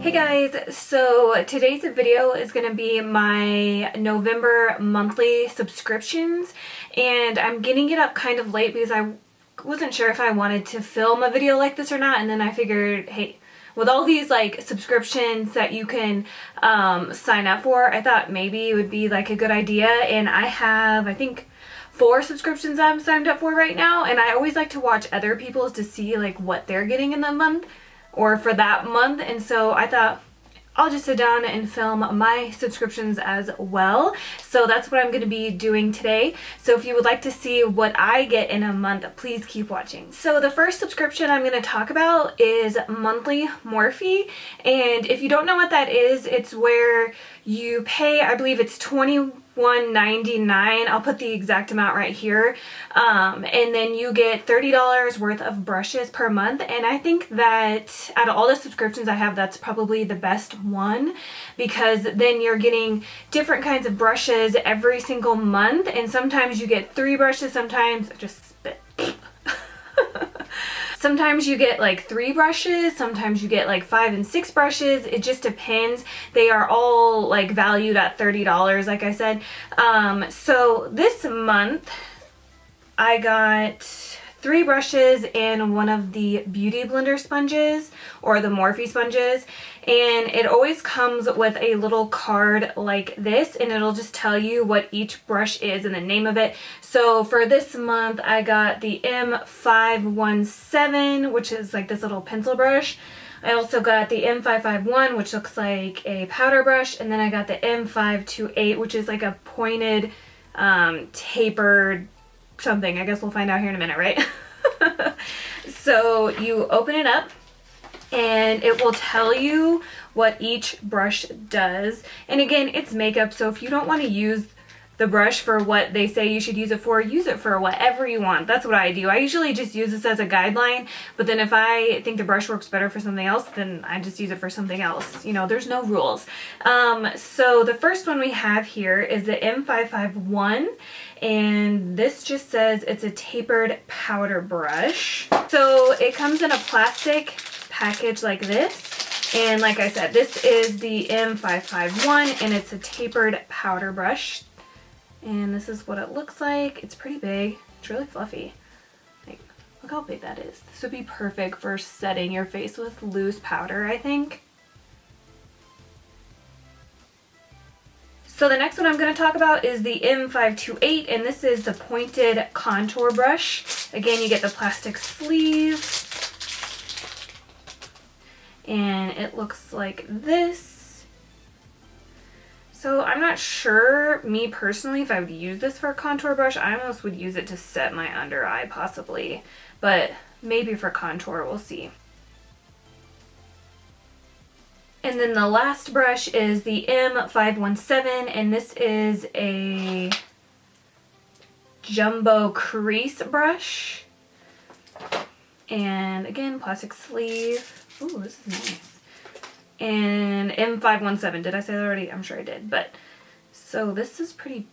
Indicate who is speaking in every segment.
Speaker 1: Hey guys, so today's video is going to be my November monthly subscriptions, and I'm getting it up kind of late because I wasn't sure if I wanted to film a video like this or not, and then I figured, hey, with all these like subscriptions that you can sign up for, I thought maybe it would be like a good idea. And I have, I think, 4 subscriptions I'm signed up for right now, and I always like to watch other people's to see like what they're getting in the month or for that month, and so I thought I'll just sit down and film my subscriptions as well. So that's what I'm going to be doing today. So if you would like to see what I get in a month, please keep watching. So the first subscription I'm going to talk about is monthly Morphe, and if you don't know what that is, it's where you pay, I believe it's $21.99. I'll put the exact amount right here, and then you get $30 worth of brushes per month. And I think that out of all the subscriptions I have, that's probably the best one, because then you're getting different kinds of brushes every single month, and sometimes you get 3 brushes, sometimes just spit. Sometimes you get like 3 brushes, sometimes you get like 5 and 6 brushes. It just depends. They are all like valued at $30, like I said. So this month I got 3 brushes and one of the Beauty Blender sponges, or the Morphe sponges, and it always comes with a little card like this, and it'll just tell you what each brush is and the name of it. So for this month I got the M517, which is like this little pencil brush. I also got the M551, which looks like a powder brush, and then I got the M528, which is like a pointed tapered something. I guess we'll find out here in a minute, right? So you open it up and it will tell you what each brush does. And again, it's makeup, so if you don't want to use the brush for what they say you should use it for whatever you want. That's what I do. I usually just use this as a guideline, but then if I think the brush works better for something else, then I just use it for something else. You know, there's no rules. So the first one we have here is the M551, and this just says it's a tapered powder brush. So it comes in a plastic package like this, and like I said, this is the M551, and it's a tapered powder brush. And this is what it looks like. It's pretty big. It's really fluffy. Like, look how big that is. This would be perfect for setting your face with loose powder, I think. So the next one I'm going to talk about is the M528, and this is the pointed contour brush. Again, you get the plastic sleeve, and it looks like this. So I'm not sure, me personally, if I would use this for a contour brush. I almost would use it to set my under eye possibly, but maybe for contour, we'll see. And then the last brush is the M517, and this is a jumbo crease brush. And again, plastic sleeve. Ooh, this is nice. And M517, did I say that already? I'm sure I did. But so this is pretty,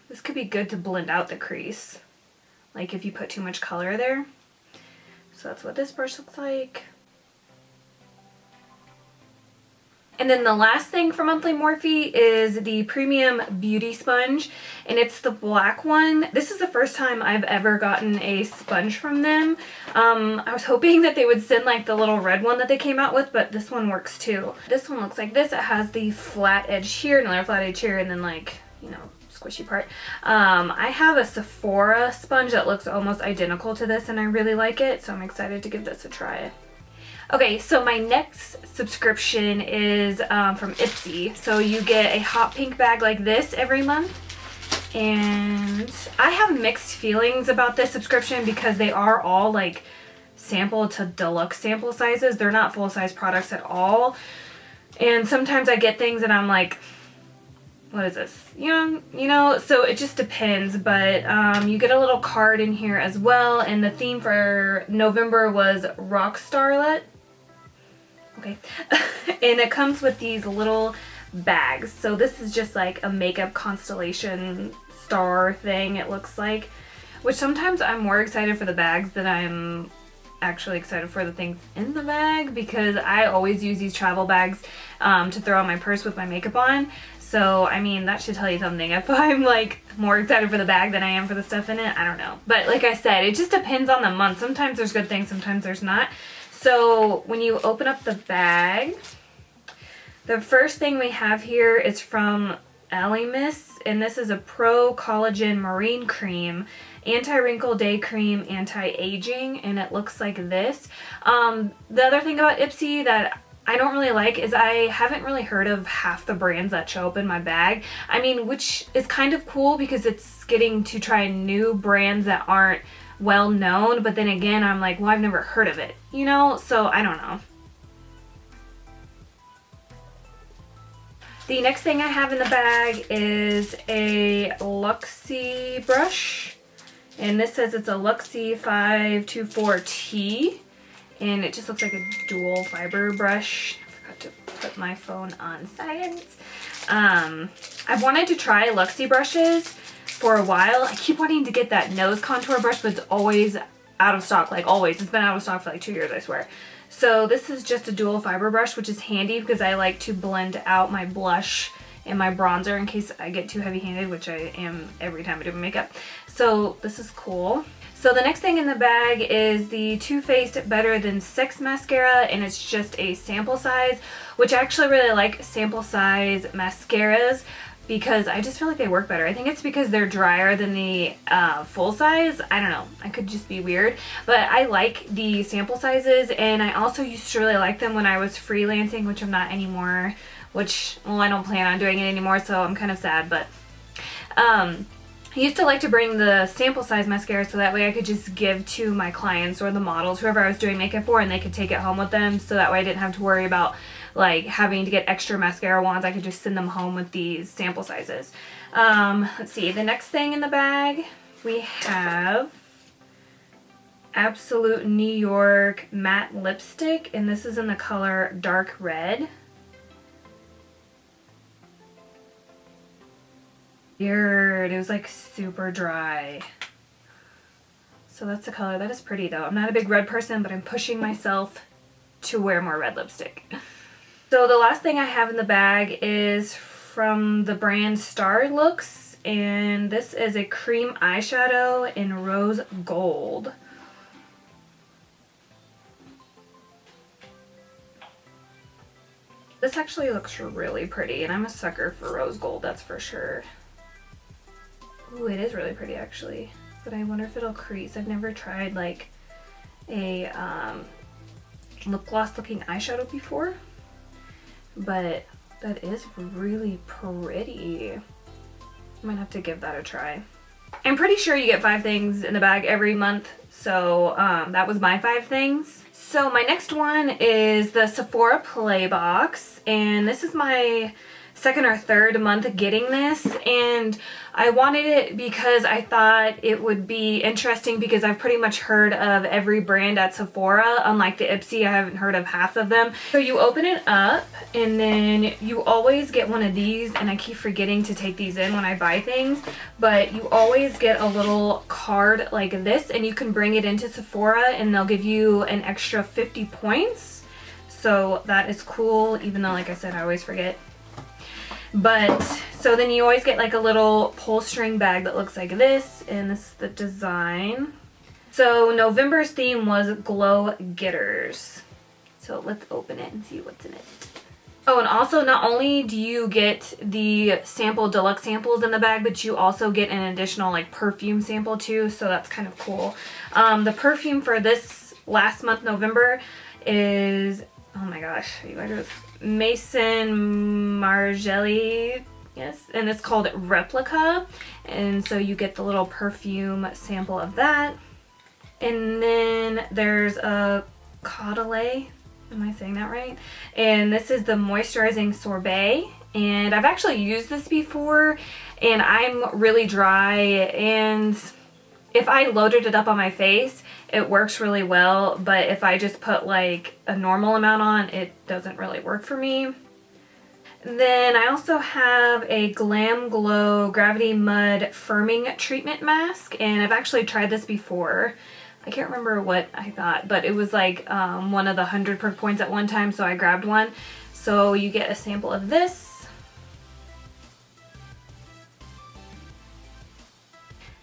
Speaker 1: this could be good to blend out the crease, like if you put too much color there. So that's what this brush looks like. And then the last thing for monthly Morphe is the Premium Beauty Sponge, and it's the black one. This is the first time I've ever gotten a sponge from them. I was hoping that they would send like the little red one that they came out with, but this one works too. This one looks like this. It has the flat edge here, another flat edge here, and then like, you know, squishy part. I have a Sephora sponge that looks almost identical to this, and I really like it, so I'm excited to give this a try. Okay, so my next subscription is from Ipsy. So you get a hot pink bag like this every month. And I have mixed feelings about this subscription because they are all like sample to deluxe sample sizes. They're not full-size products at all. And sometimes I get things and I'm like, what is this? You know, so it just depends. But you get a little card in here as well. And the theme for November was Rock Starlet. Okay. And it comes with these little bags. So this is just like a makeup constellation star thing, it looks like. Which sometimes I'm more excited for the bags than I'm actually excited for the things in the bag because I always use these travel bags to throw in my purse with my makeup on. So, I mean, that should tell you something. If I'm like more excited for the bag than I am for the stuff in it, I don't know. But like I said, it just depends on the month. Sometimes there's good things, sometimes there's not. So when you open up the bag, the first thing we have here is from Elemis, and this is a Pro Collagen Marine Cream, Anti-Wrinkle Day Cream, Anti-Aging, and it looks like this. The other thing about Ipsy that I don't really like is I haven't really heard of half the brands that show up in my bag. I mean, which is kind of cool because it's getting to try new brands that aren't well known, but then again, I'm like, well, I've never heard of it, you know? So I don't know. The next thing I have in the bag is a Luxie brush, and this says it's a Luxie 524T, and it just looks like a dual fiber brush. I forgot to put my phone on silent. I've wanted to try Luxie brushes for a while. I keep wanting to get that nose contour brush, but it's always out of stock, like always. It's been out of stock for like 2 years, I swear. So this is just a dual fiber brush, which is handy because I like to blend out my blush and my bronzer in case I get too heavy-handed, which I am every time I do my makeup. So this is cool. So the next thing in the bag is the Too Faced Better Than Sex mascara, and it's just a sample size, which I actually really like sample size mascaras because I just feel like they work better. I think it's because they're drier than the full size. I don't know. I could just be weird. But I like the sample sizes, and I also used to really like them when I was freelancing, which I'm not anymore, which, well, I don't plan on doing it anymore, so I'm kind of sad. But I used to like to bring the sample size mascara so that way I could just give to my clients or the models, whoever I was doing makeup for, and they could take it home with them, so that way I didn't have to worry about like having to get extra mascara wands. I could just send them home with these sample sizes. Let's see, the next thing in the bag, we have Absolute New York matte lipstick, and this is in the color Dark Red. Weird, it was like super dry. So that's the color. That is pretty though. I'm not a big red person, but I'm pushing myself to wear more red lipstick. So the last thing I have in the bag is from the brand Star Looks, and this is a cream eyeshadow in rose gold. This actually looks really pretty, and I'm a sucker for rose gold, that's for sure. Ooh, it is really pretty actually, but I wonder if it'll crease. I've never tried like a lip gloss looking eyeshadow before, but that is really pretty. I might have to give that a try. I'm pretty sure you get 5 things in the bag every month, so that was my 5 things. So my next one is the Sephora Play Box, and this is my second or third month getting this, and I wanted it because I thought it would be interesting because I've pretty much heard of every brand at Sephora. Unlike the Ipsy, I haven't heard of half of them. So you open it up, and then you always get one of these, and I keep forgetting to take these in when I buy things, but you always get a little card like this, and you can bring it into Sephora and they'll give you an extra 50 points. So that is cool, even though, like I said, I always forget. But so then you always get like a little pull string bag that looks like this, and this is the design. So November's theme was Glow Getters. So let's open it and see what's in it. Oh, and also not only do you get the sample deluxe samples in the bag, but you also get an additional like perfume sample too, so that's kind of cool. The perfume for this last month, November, is, oh my gosh, you guys, Maison Margiela, yes, and it's called Replica, and so you get the little perfume sample of that. And then there's a Caudalie, am I saying that right? And this is the moisturizing sorbet, and I've actually used this before, and I'm really dry, and if I loaded it up on my face, it works really well, but if I just put like a normal amount on, it doesn't really work for me. Then I also have a Glam Glow Gravity Mud Firming Treatment Mask, and I've actually tried this before. I can't remember what I got, but it was like one of the 100 perk points at one time, so I grabbed one. So you get a sample of this.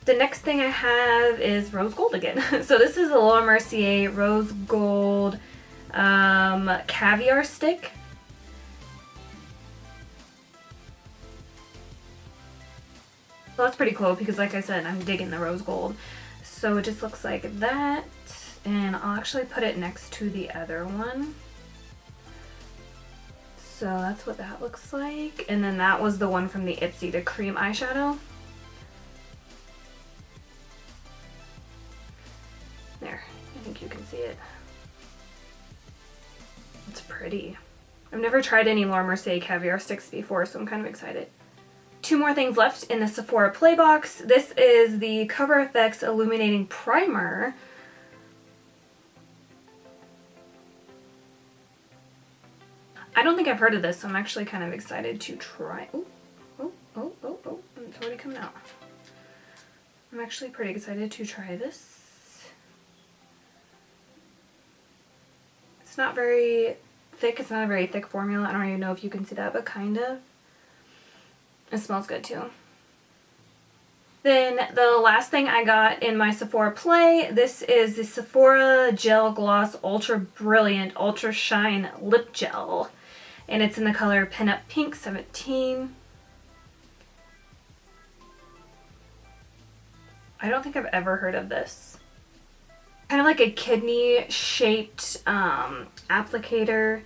Speaker 1: The next thing I have is rose gold again. So this is a Laura Mercier rose gold caviar stick. So that's pretty cool because, like I said, I'm digging the rose gold. So it just looks like that, and I'll actually put it next to the other one. So that's what that looks like. And then that was the one from the Ipsy, the cream eyeshadow. There, I think you can see it. It's pretty. I've never tried any Laura Mercier caviar sticks before, so I'm kind of excited. Two more things left in the Sephora Play box. This is the Cover FX Illuminating Primer. I don't think I've heard of this, so I'm actually kind of excited to try. Oh, it's already coming out. I'm actually pretty excited to try this. It's not very thick. It's not a very thick formula. I don't even know if you can see that, but kind of. It smells good too. Then the last thing I got in my Sephora Play, this is the Sephora Gel Gloss Ultra Brilliant Ultra Shine Lip Gel. And it's in the color Pinup Pink 17. I don't think I've ever heard of this. Kind of like a kidney shaped applicator.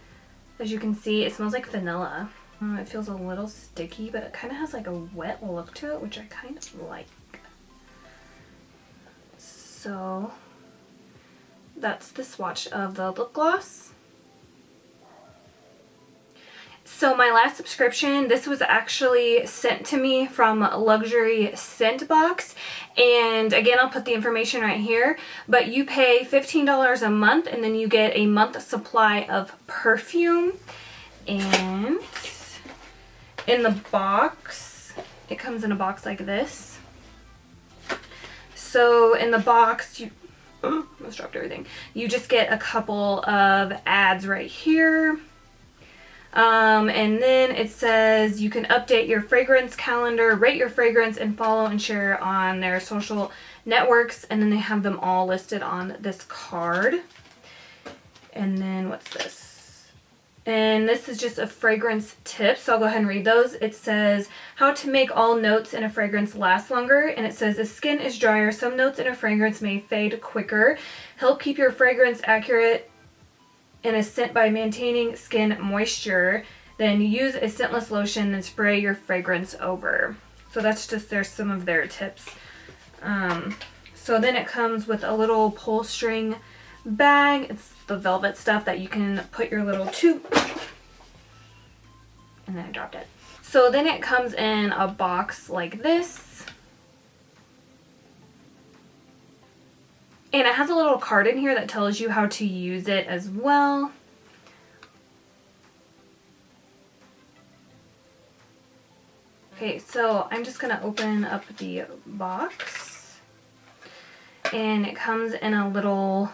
Speaker 1: As you can see, it smells like vanilla. It feels a little sticky, but it kind of has like a wet look to it, which I kind of like. So that's the swatch of the lip gloss. So my last subscription, this was actually sent to me from Luxury Scent Box. And again, I'll put the information right here, but you pay $15 a month and then you get a month supply of perfume. And in the box, it comes in a box like this. So in the box, you almost dropped everything. You just get a couple of ads right here. And then it says you can update your fragrance calendar, rate your fragrance, and follow and share on their social networks. And then they have them all listed on this card. And then what's this? And this is just a fragrance tip, so I'll go ahead and read those. It says, how to make all notes in a fragrance last longer. And it says, if skin is drier, some notes in a fragrance may fade quicker. Help keep your fragrance accurate in a scent by maintaining skin moisture. Then use a scentless lotion and spray your fragrance over. So that's just some of their tips. So then it comes with a little pull string bag. It's the velvet stuff that you can put your little tube. And then I dropped it. So then it comes in a box like this. And it has a little card in here that tells you how to use it as well. Okay, so I'm just gonna open up the box. And it comes in a little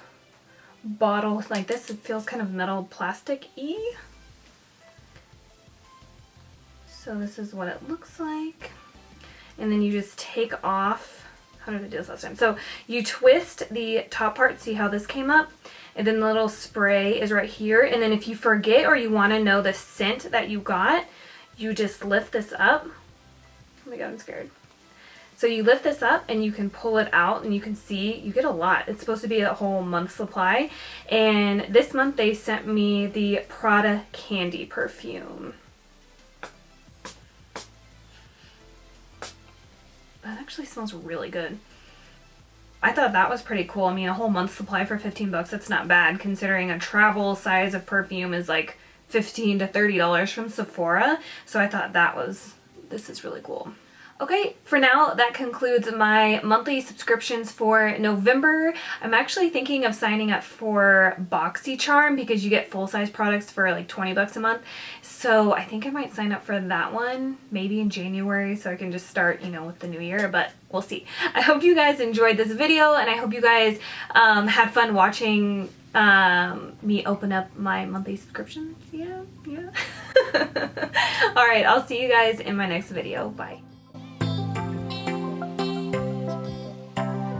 Speaker 1: bottle like this. It feels kind of metal plastic-y. So this is what it looks like. And then you just take off, how did I do this last time? So you twist the top part, see how this came up? And then the little spray is right here. And then if you forget or you want to know the scent that you got, you just lift this up. Oh my god, I'm scared. So you lift this up and you can pull it out and you can see you get a lot. It's supposed to be a whole month supply. And this month they sent me the Prada Candy perfume. That actually smells really good. I thought that was pretty cool. I mean, a whole month supply for 15 bucks, that's not bad considering a travel size of perfume is like $15 to $30 from Sephora. So I thought this is really cool. Okay, for now, that concludes my monthly subscriptions for November. I'm actually thinking of signing up for BoxyCharm because you get full-size products for like 20 bucks a month. So I think I might sign up for that one, maybe in January, so I can just start, you know, with the new year, but we'll see. I hope you guys enjoyed this video, and I hope you guys had fun watching me open up my monthly subscriptions. Yeah. All right, I'll see you guys in my next video. Bye.